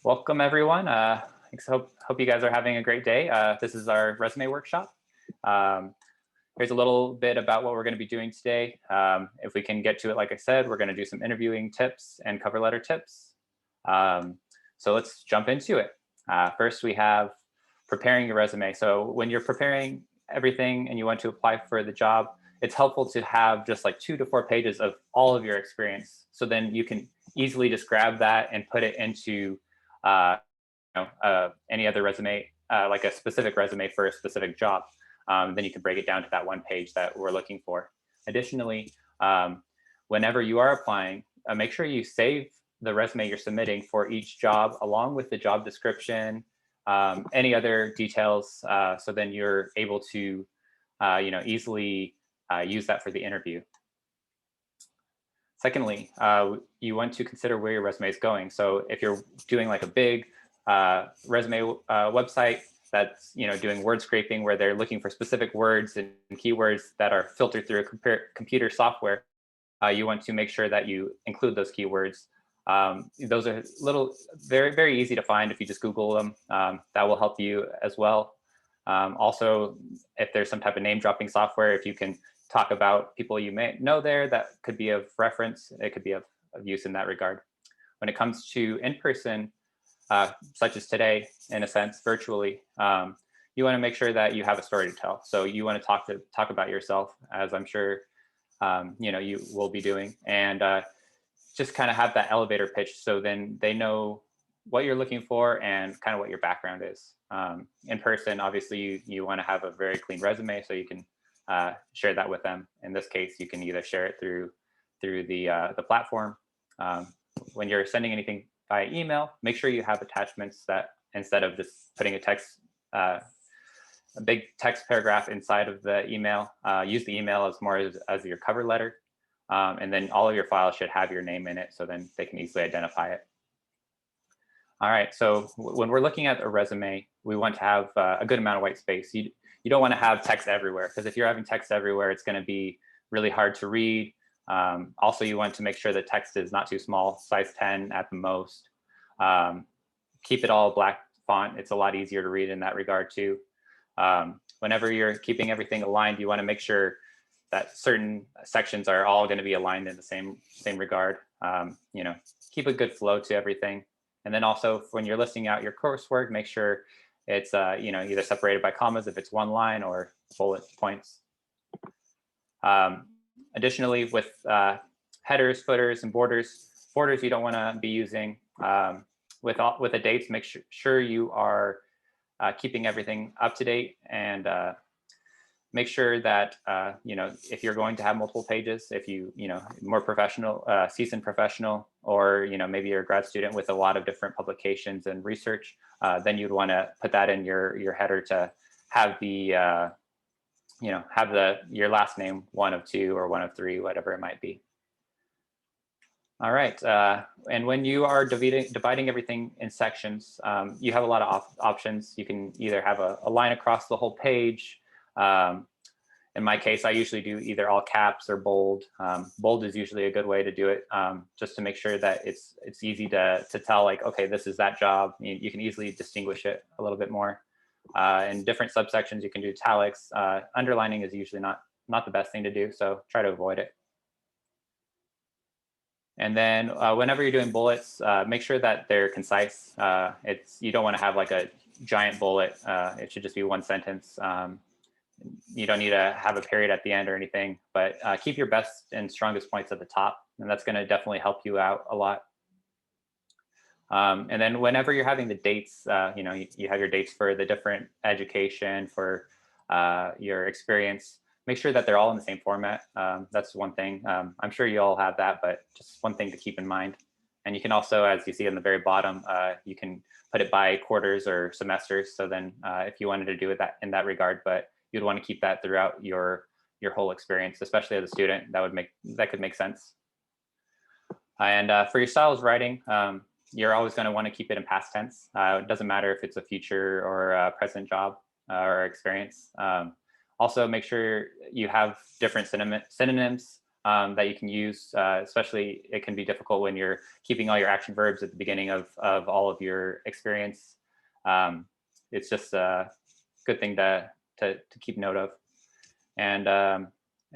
Welcome everyone. Hope you guys are having a great day. This is our resume workshop. Um, Here's a little bit about what we're going to be doing today. If we can get to it, like I said, we're going to do some interviewing tips and cover letter tips. Um, so let's jump into it. First, we have preparing your resume. So when you're preparing everything and you want to apply for the job, it's helpful to have just like 2 to 4 pages of all of your experience. So then you can easily just grab that and put it into uh, any other resume, like a specific resume for a specific job. Then you can break it down to that one page that we're looking for. Additionally, whenever you are applying, make sure you save the resume you're submitting for each job along with the job description, any other details, so then you're able to easily use that for the interview. Secondly, you want to consider where your resume is going. So if you're doing like a big resume website that's doing word scraping where they're looking for specific words and keywords that are filtered through a computer software, you want to make sure that you include those keywords. Those are very easy to find if you just Google them. That will help you as well. Also, if there's some type of name dropping software, if you can talk about people you may know there, that could be of reference. It could be of use in that regard. When it comes to in-person, such as today, in a sense, virtually, you want to make sure that you have a story to tell. So you want to talk about yourself, as I'm sure you will be doing, and just kind of have that elevator pitch. So then they know what you're looking for and kind of what your background is. In person, obviously, you want to have a very clean resume, so you can share that with them. In this case, you can either share it through the platform. When you're sending anything by email, make sure you have attachments that instead of just putting a big text paragraph inside of the email, use the email as more as your cover letter. And then all of your files should have your name in it, so then they can easily identify it. All right, so when we're looking at a resume, we want to have a good amount of white space. You don't want to have text everywhere, because if you're having text everywhere, it's going to be really hard to read. Also, you want to make sure the text is not too small, size 10 at the most. Keep it all black font. It's a lot easier to read in that regard too. Whenever you're keeping everything aligned, you want to make sure that certain sections are all going to be aligned in the same regard. Keep a good flow to everything. And then also when you're listing out your coursework, make sure it's either separated by commas if it's one line or bullet points. Additionally, with headers, footers, and borders you don't want to be using. With the dates, make sure you are keeping everything up to date, and make sure that if you're going to have multiple pages, if more professional, seasoned professional, or maybe you're a grad student with a lot of different publications and research, then you'd want to put that in your header to have the your last name 1 of 2 or 1 of 3, whatever it might be. All right, and when you are dividing everything in sections, you have a lot of options. You can either have a line across the whole page. In my case, I usually do either all caps or bold. Bold is usually a good way to do it, just to make sure that it's easy to tell, like, okay, this is that job. You can easily distinguish it a little bit more. In different subsections, you can do italics. Underlining is usually not the best thing to do, so try to avoid it. And then whenever you're doing bullets, make sure that they're concise. You don't want to have like a giant bullet. It should just be one sentence. You don't need to have a period at the end or anything, but keep your best and strongest points at the top, and that's going to definitely help you out a lot. And then whenever you're having the dates, you have your dates for the different education, for your experience. Make sure that they're all in the same format. That's one thing. I'm sure you all have that, but just one thing to keep in mind. And you can also, as you see on the very bottom, you can put it by quarters or semesters. So then if you wanted to do it in that regard, but you'd want to keep that throughout your whole experience, especially as a student, that could make sense. And for your styles writing, you're always going to want to keep it in past tense. It doesn't matter if it's a future or a present job or experience. Also, make sure you have different synonyms that you can use, especially it can be difficult when you're keeping all your action verbs at the beginning of all of your experience. It's just a good thing to keep note of. And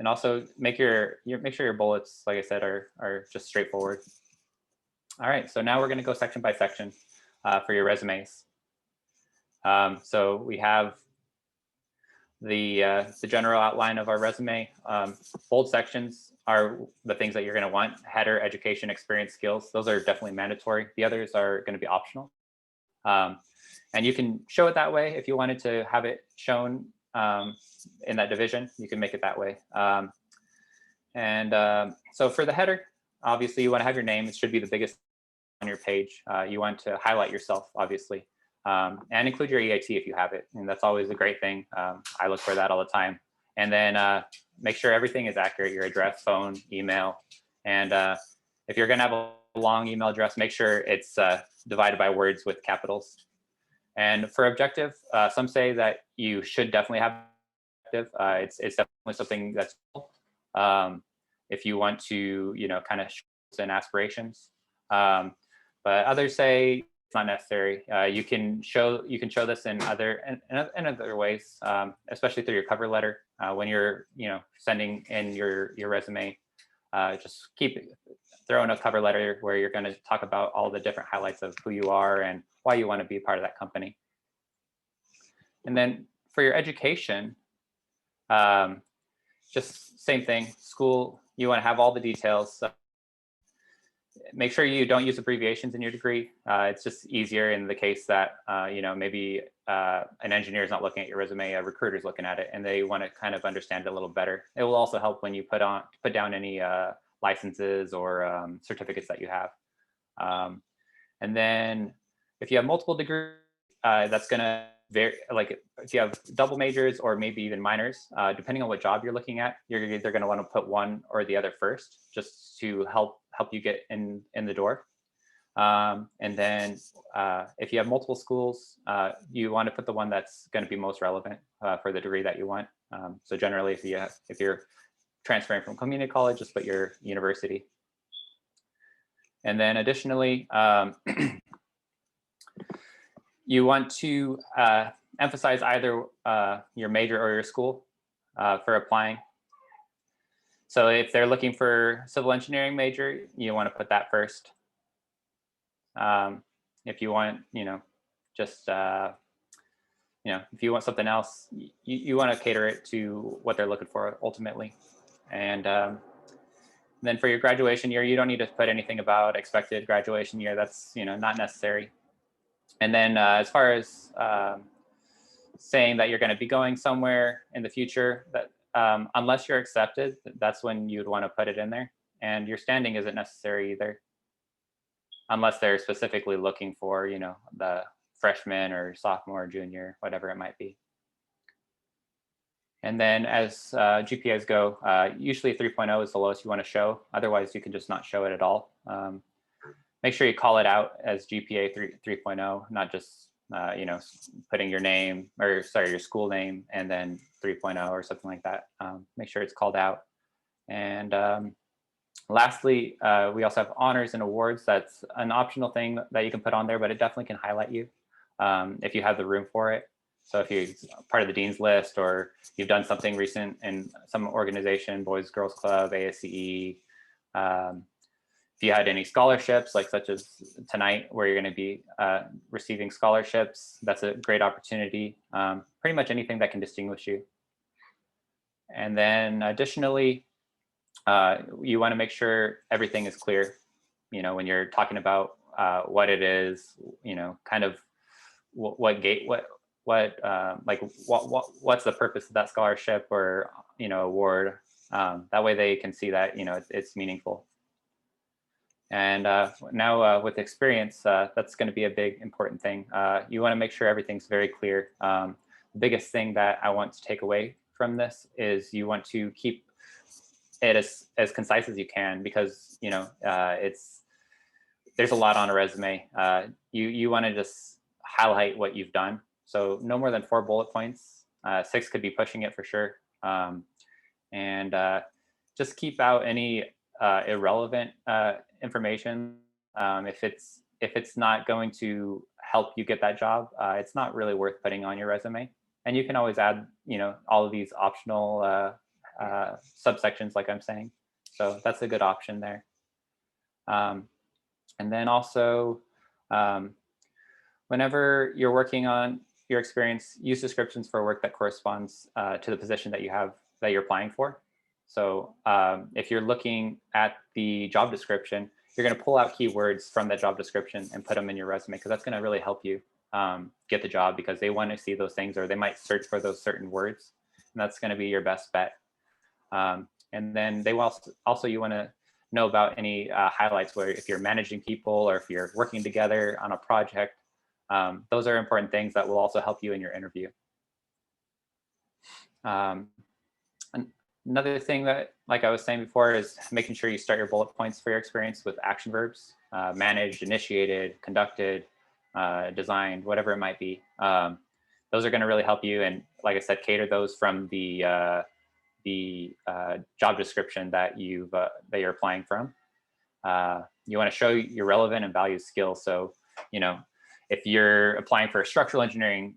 also make sure your bullets, like I said, are just straightforward. All right, so now we're going to go section by section for your resumes. So we have the general outline of our resume. Bold sections are the things that you're going to want: header, education, experience, skills. Those are definitely mandatory. The others are going to be optional. And you can show it that way if you wanted to have it shown in that division. You can make it that way. So for the header, obviously you want to have your name. It should be the biggest on your page. You want to highlight yourself, obviously, and include your EIT if you have it. And that's always a great thing. I look for that all the time. And then make sure everything is accurate: your address, phone, email. And if you're going to have a long email address, make sure it's divided by words with capitals. And for objective, some say that you should definitely have objective. It's definitely something that's if you want to, kind of show and aspirations. But others say it's not necessary. You can show this in other ways, especially through your cover letter when you're sending in your resume. Just throw in a cover letter where you're going to talk about all the different highlights of who you are and why you want to be part of that company. And then for your education, just same thing. School, you want to have all the details. So make sure you don't use abbreviations in your degree. It's just easier in the case that maybe an engineer is not looking at your resume, a recruiter is looking at it, and they want to kind of understand it a little better. It will also help when you put down any licenses or certificates that you have. And then if you have multiple degrees, that's going to vary. Like if you have double majors or maybe even minors, depending on what job you're looking at, you're either going to want to put one or the other first, just to help you get in the door. And then if you have multiple schools, you want to put the one that's going to be most relevant for the degree that you want. So generally, if you're transferring from community college, just put your university. And then additionally, you want to emphasize either your major or your school for applying. So if they're looking for civil engineering major, you want to put that first. If you want, just, if you want something else, you want to cater it to what they're looking for ultimately. And then for your graduation year, you don't need to put anything about expected graduation year. That's, not necessary. And then as far as saying that you're going to be going somewhere in the future, that unless you're accepted, that's when you'd want to put it in there. And your standing isn't necessary either, unless they're specifically looking for, the freshman or sophomore or junior, whatever it might be. And then as GPAs go, usually 3.0 is the lowest you want to show. Otherwise, you can just not show it at all. Make sure you call it out as GPA 3.0, not just putting your name, or sorry, your school name and then 3.0 or something like that. Make sure it's called out. And lastly, we also have honors and awards. That's an optional thing that you can put on there, but it definitely can highlight you if you have the room for it. So if you're part of the Dean's List, or you've done something recent in some organization, Boys Girls Club, ASCE, if you had any scholarships, such as tonight, where you're going to be receiving scholarships, that's a great opportunity. Pretty much anything that can distinguish you. And then additionally, you want to make sure everything is clear, when you're talking about what it is, kind of what's the purpose of that scholarship or, award. That way they can see that, it's meaningful. And now with experience, that's going to be a big important thing. You want to make sure everything's very clear. The biggest thing that I want to take away from this is you want to keep it as concise as you can, because there's a lot on a resume. You want to just highlight what you've done. So no more than 4 bullet points. 6 could be pushing it for sure. And just keep out any irrelevant information. If it's not going to help you get that job, it's not really worth putting on your resume. And you can always add, all of these optional subsections, like I'm saying. So that's a good option there. And then also, whenever you're working on your experience, use descriptions for work that corresponds to the position that you're applying for. So if you're looking at the job description, you're going to pull out keywords from that job description and put them in your resume, because that's going to really help you get the job, because they want to see those things, or they might search for those certain words, and that's going to be your best bet. And then they will also you want to know about any highlights, where if you're managing people or if you're working together on a project. Those are important things that will also help you in your interview. Another thing that, like I was saying before, is making sure you start your bullet points for your experience with action verbs: managed, initiated, conducted, designed, whatever it might be. Those are going to really help you, and like I said, cater those from the job description that you're applying from. You want to show your relevant and valued skills. So, if you're applying for a structural engineering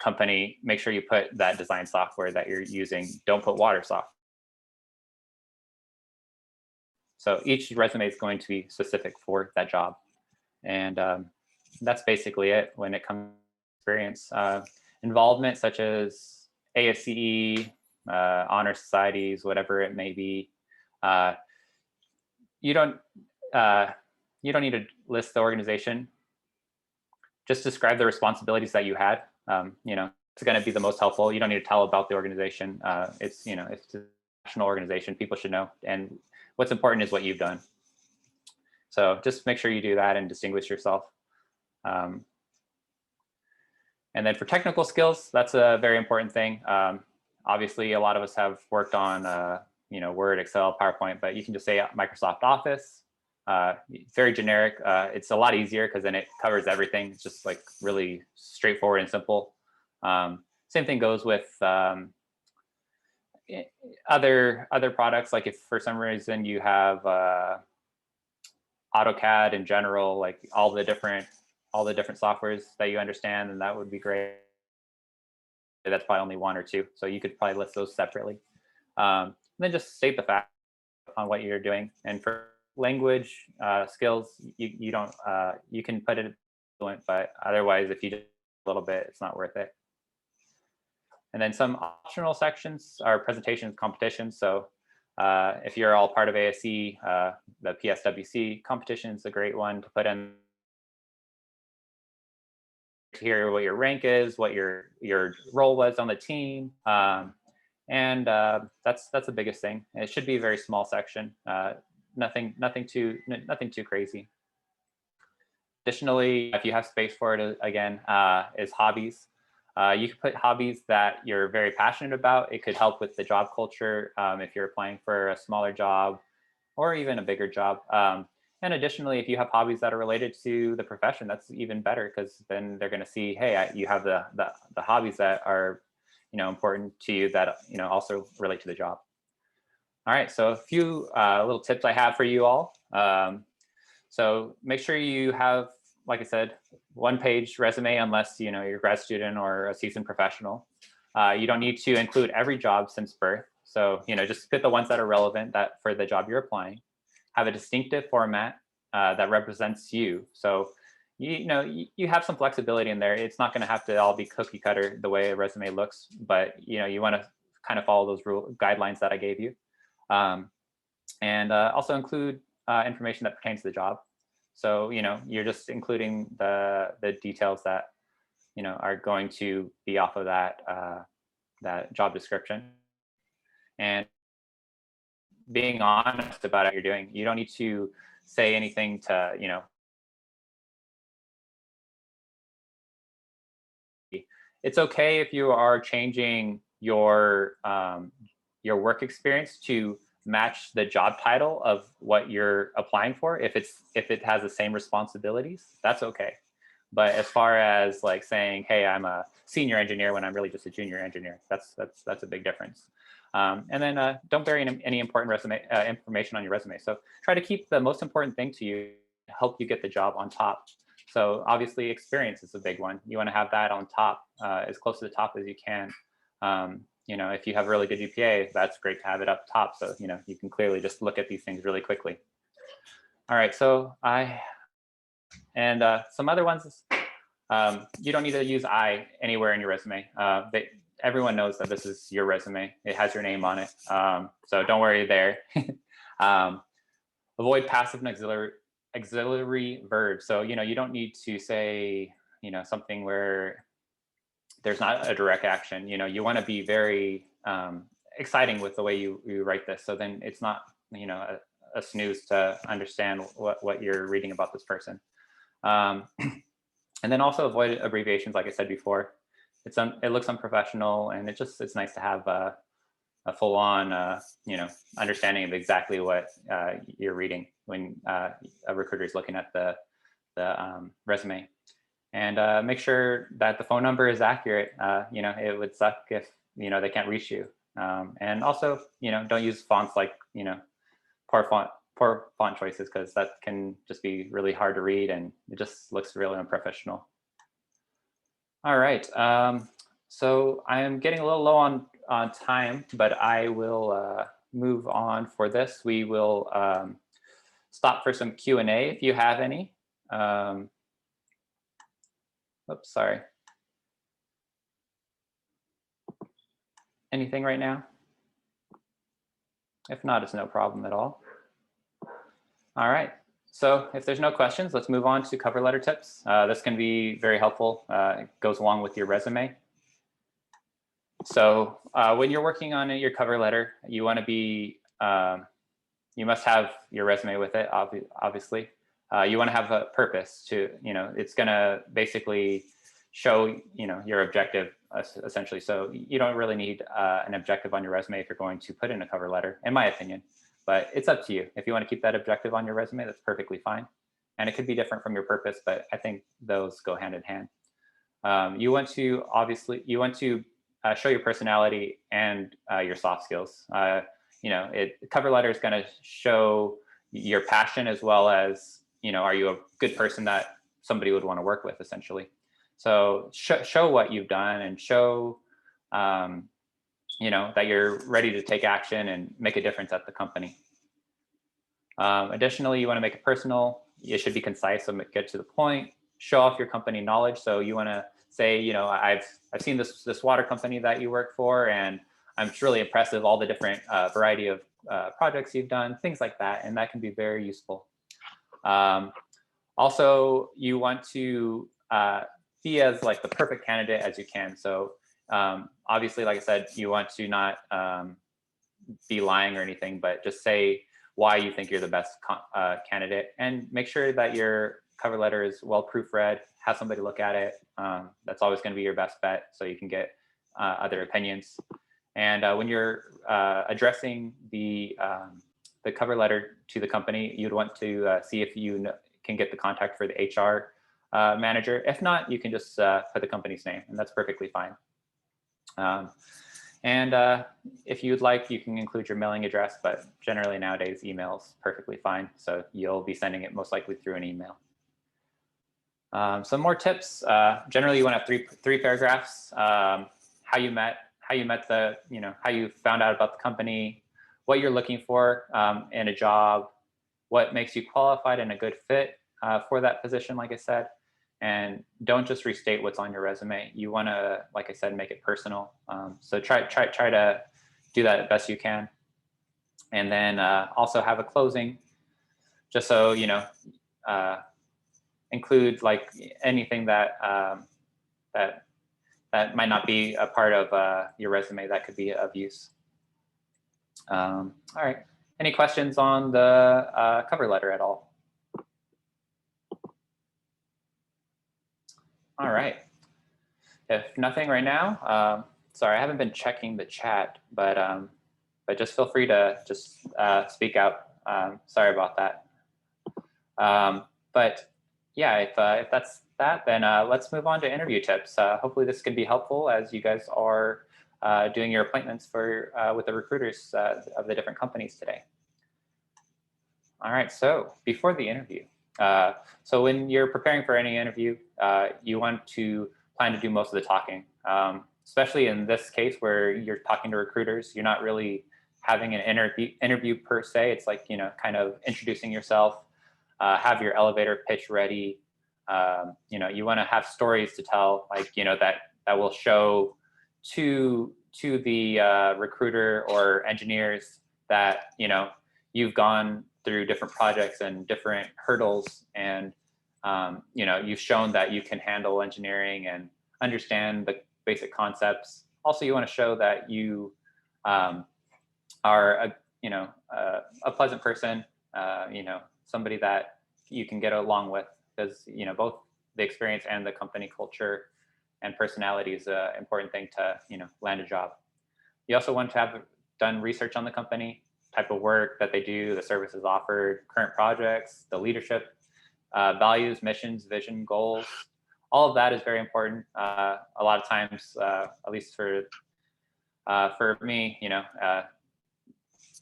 company, make sure you put that design software that you're using. Don't put water software. So each resume is going to be specific for that job. And that's basically it when it comes to experience. Involvement such as ASCE, honor societies, whatever it may be. You don't need to list the organization. Just describe the responsibilities that you had. It's going to be the most helpful. You don't need to tell about the organization. It's a national organization. People should know. And what's important is what you've done. So just make sure you do that and distinguish yourself. And then for technical skills, that's a very important thing. Obviously, a lot of us have worked on Word, Excel, PowerPoint, but you can just say Microsoft Office. Very generic. It's a lot easier because then it covers everything. It's just like really straightforward and simple. Same thing goes with other products. Like if for some reason you have AutoCAD in general, like all the different softwares that you understand, and that would be great. That's probably only one or two, so you could probably list those separately. Then just state the fact on what you're doing. And for language skills, you don't you can put it fluent, but otherwise, if you do a little bit, it's not worth it. And then some optional sections are presentations, competitions. So if you're all part of ASCE, the PSWC competition is a great one to put in. To hear what your rank is, what your role was on the team, and that's the biggest thing. And it should be a very small section. Nothing too crazy. Additionally, if you have space for it, again, is hobbies. You can put hobbies that you're very passionate about. It could help with the job culture if you're applying for a smaller job or even a bigger job. And additionally, if you have hobbies that are related to the profession, that's even better, because then they're going to see, hey, you have the hobbies that are, important to you that, also relate to the job. All right, so a few little tips I have for you all. So make sure you have, like I said, one-page resume, unless you're a grad student or a seasoned professional. You don't need to include every job since birth. So just put the ones that are relevant for the job you're applying. Have a distinctive format that represents you. So you have some flexibility in there. It's not going to have to all be cookie cutter the way a resume looks, but you want to kind of follow those guidelines that I gave you, and also include information that pertains to the job. So you're just including the details that are going to be off of that job description, and being honest about what you're doing. You don't need to say anything to it's okay if you are changing your work experience to match the job title of what you're applying for. If it has the same responsibilities, that's okay. But as far as like saying, hey, I'm a senior engineer when I'm really just a junior engineer, that's a big difference. And then don't bury any important information on your resume. So try to keep the most important thing to you to help you get the job on top. So obviously experience is a big one. You want to have that on top, as close to the top as you can. If you have a really good GPA, that's great to have it up top. So, you can clearly just look at these things really quickly. All right, so some other ones, you don't need to use I anywhere in your resume. Everyone knows that this is your resume. It has your name on it. So don't worry there. Avoid passive and auxiliary verbs. So, you don't need to say, something where there's not a direct action. You want to be very exciting with the way you write this. So then it's not, a snooze to understand what you're reading about this person. And then also avoid abbreviations, like I said before. It looks unprofessional, and it's nice to have a full-on understanding of exactly what you're reading when a recruiter is looking at the resume. And make sure that the phone number is accurate. It would suck if they can't reach you. And also, don't use fonts like poor font choices, because that can just be really hard to read and it just looks really unprofessional. All right, so I am getting a little low on time, but I will move on for this. We will stop for some Q&A if you have any. Oops, sorry. Anything right now? If not, it's no problem at all. All right. So if there's no questions, let's move on to cover letter tips. This can be very helpful. It goes along with your resume. So when you're working on your cover letter, you want to be, you must have your resume with it, obviously. You want to have a purpose to, it's going to basically show, your objective essentially. So you don't really need an objective on your resume if you're going to put in a cover letter, in my opinion. But it's up to you. If you want to keep that objective on your resume, that's perfectly fine. And it could be different from your purpose, but I think those go hand in hand. You want to show your personality and your soft skills. Cover letter is going to show your passion, as well as, are you a good person that somebody would want to work with, essentially. So show what you've done, and show that you're ready to take action and make a difference at the company. Additionally, you want to make it personal. It should be concise, so get to the point. Show off your company knowledge. So you want to say, I've seen this water company that you work for, and I'm really impressed with all the different variety of projects you've done, things like that, and that can be very useful. Also, you want to be as like the perfect candidate as you can. So obviously, like I said, you want to not be lying or anything, but just say why you think you're the best candidate, and make sure that your cover letter is well proofread. Have somebody look at it. That's always going to be your best bet, so you can get other opinions. And when you're addressing the cover letter to the company, you'd want to see if you can get the contact for the HR manager. If not, you can just put the company's name, and that's perfectly fine. If you'd like, you can include your mailing address, but generally nowadays email's perfectly fine. So you'll be sending it most likely through an email. Some more tips. Generally, you want to have three paragraphs. How you met the, how you found out about the company, what you're looking for in a job, what makes you qualified and a good fit for that position, like I said. And don't just restate what's on your resume. You want to, like I said, make it personal. So try to do that as best you can. And then also have a closing, just so include like anything that that might not be a part of your resume that could be of use. All right. Any questions on the cover letter at all? All right. If nothing right now, sorry, I haven't been checking the chat, but just feel free to just speak out. Sorry about that. But yeah, if that's that, then let's move on to interview tips. Hopefully this can be helpful as you guys are doing your appointments for with the recruiters of the different companies today. All right, so before the interview, so when you're preparing for any interview, you want to plan to do most of the talking, especially in this case where you're talking to recruiters. You're not really having an interview per se. It's like, kind of introducing yourself, have your elevator pitch ready. You want to have stories to tell, like, that will show to the recruiter or engineers that, you've gone through different projects and different hurdles, and you've shown that you can handle engineering and understand the basic concepts. Also, you want to show that you are a pleasant person, somebody that you can get along with, because both the experience and the company culture and personality is an important thing to land a job. You also want to have done research on the company, type of work that they do, the services offered, current projects, the leadership, values, missions, vision, goals. All of that is very important. A lot of times, at least for me,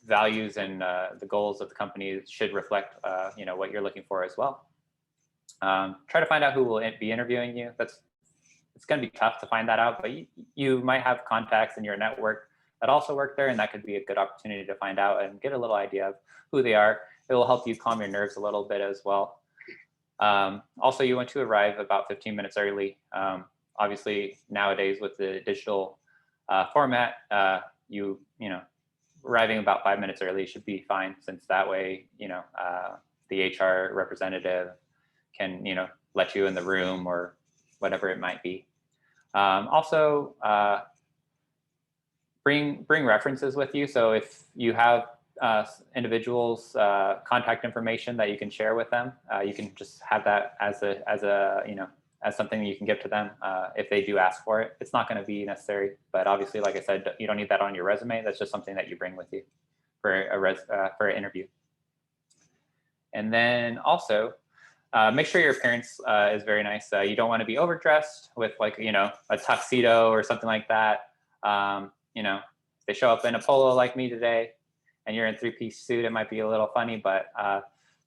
values and the goals of the company should reflect, what you're looking for as well. Try to find out who will be interviewing you. It's going to be tough to find that out, but you might have contacts in your network that also work there, and that could be a good opportunity to find out and get a little idea of who they are. It will help you calm your nerves a little bit as well. Also, you want to arrive about 15 minutes early. Obviously, nowadays with the digital format, arriving about 5 minutes early should be fine, since that way, the HR representative can, let you in the room or whatever it might be. Also, bring references with you. So if you have individuals' contact information that you can share with them, you can just have that as something that you can give to them if they do ask for it. It's not going to be necessary, but obviously, like I said, you don't need that on your resume. That's just something that you bring with you for an interview. And then also, make sure your appearance is very nice. You don't want to be overdressed with, like, a tuxedo or something like that. If they show up in a polo like me today and you're in a three-piece suit, it might be a little funny, but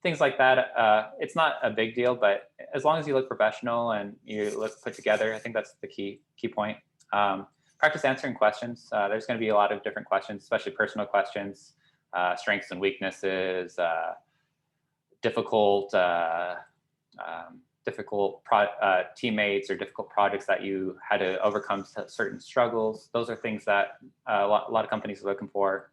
things like that, it's not a big deal, but as long as you look professional and you look put together, I think that's the key point. Practice answering questions. There's going to be a lot of different questions, especially personal questions, strengths and weaknesses, difficult teammates or difficult projects that you had to overcome certain struggles. Those are things that a lot of companies are looking for.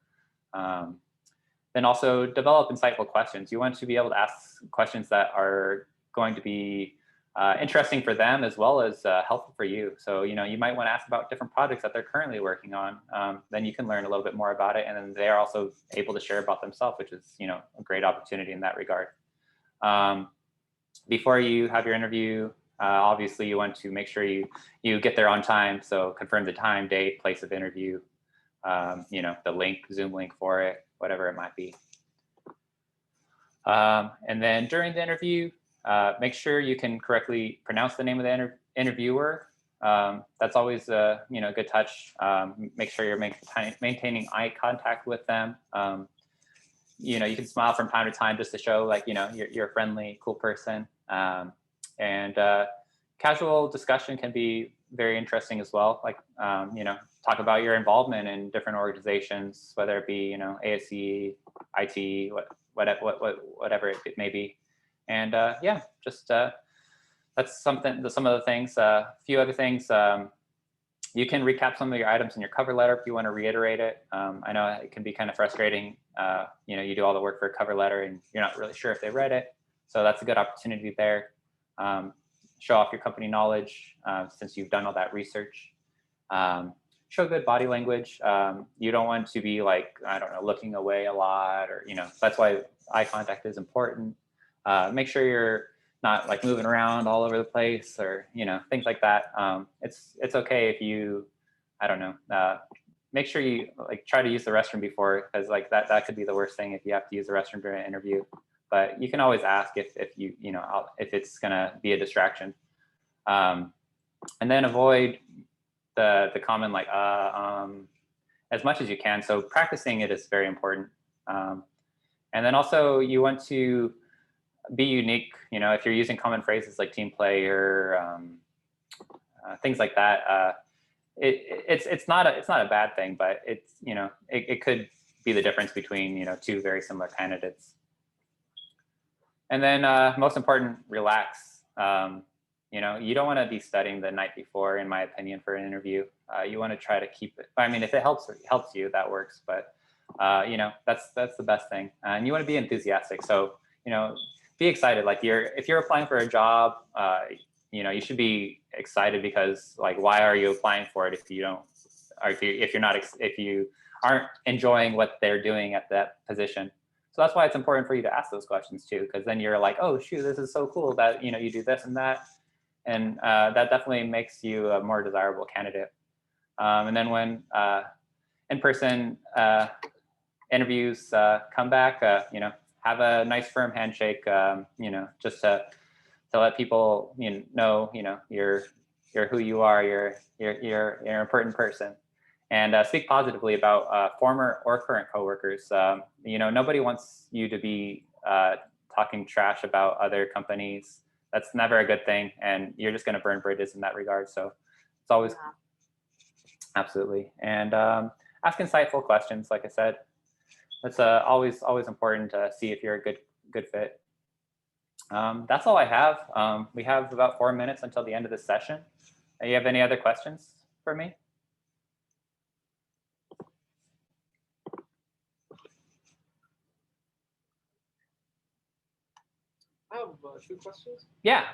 Then also develop insightful questions. You want to be able to ask questions that are going to be interesting for them as well as helpful for you. So, you might want to ask about different projects that they're currently working on. Then you can learn a little bit more about it, and then they're also able to share about themselves, which is, a great opportunity in that regard. Before you have your interview, obviously you want to make sure you get there on time. So confirm the time, date, place of interview, the link, Zoom link for it, whatever it might be. And then during the interview, make sure you can correctly pronounce the name of the interviewer. That's always a good touch. Make sure you're maintaining eye contact with them. You can smile from time to time just to show, like, you're a friendly, cool person. And casual discussion can be very interesting as well. Like, talk about your involvement in different organizations, whether it be, ASCE, IT, whatever it may be. And yeah, just that's some of the things. A few other things. You can recap some of your items in your cover letter if you want to reiterate it. I know it can be kind of frustrating. You do all the work for a cover letter and you're not really sure if they read it. So that's a good opportunity there. Show off your company knowledge since you've done all that research. Show good body language. You don't want to be, like, I don't know, looking away a lot, or, that's why eye contact is important. Make sure you're not, like, moving around all over the place, or, things like that. It's okay if you, I don't know, make sure you, like, try to use the restroom before, because, like, that could be the worst thing if you have to use the restroom during an interview. But you can always ask if if it's gonna be a distraction. And then avoid the common like as much as you can. So practicing it is very important. And then also you want to be unique. You know, if you're using common phrases like team player, things like that, it's not a bad thing, but it's, you know, it could be the difference between, you know, two very similar candidates. And then most important, relax. You know, you don't want to be studying the night before, in my opinion, for an interview. You want to try to keep it. I mean, if it helps you, that works. But you know, that's the best thing. And you want to be enthusiastic. So, you know, be excited. Like if you're applying for a job, you know, you should be excited, because like, why are you applying for it if you don't, or if you aren't enjoying what they're doing at that position? So that's why it's important for you to ask those questions too, because then you're like, oh shoot, this is so cool that, you know, you do this and that. And that definitely makes you a more desirable candidate. And then when in-person interviews come back, you know, have a nice firm handshake, you know, just to let people, you know, you're who you are, you're an important person. And speak positively about former or current coworkers. You know, nobody wants you to be talking trash about other companies. That's never a good thing, and you're just going to burn bridges in that regard. So it's always absolutely. And ask insightful questions. Like I said, that's always important to see if you're a good fit. That's all I have. We have about 4 minutes until the end of the session. You have any other questions for me? I have 2 questions. Yeah.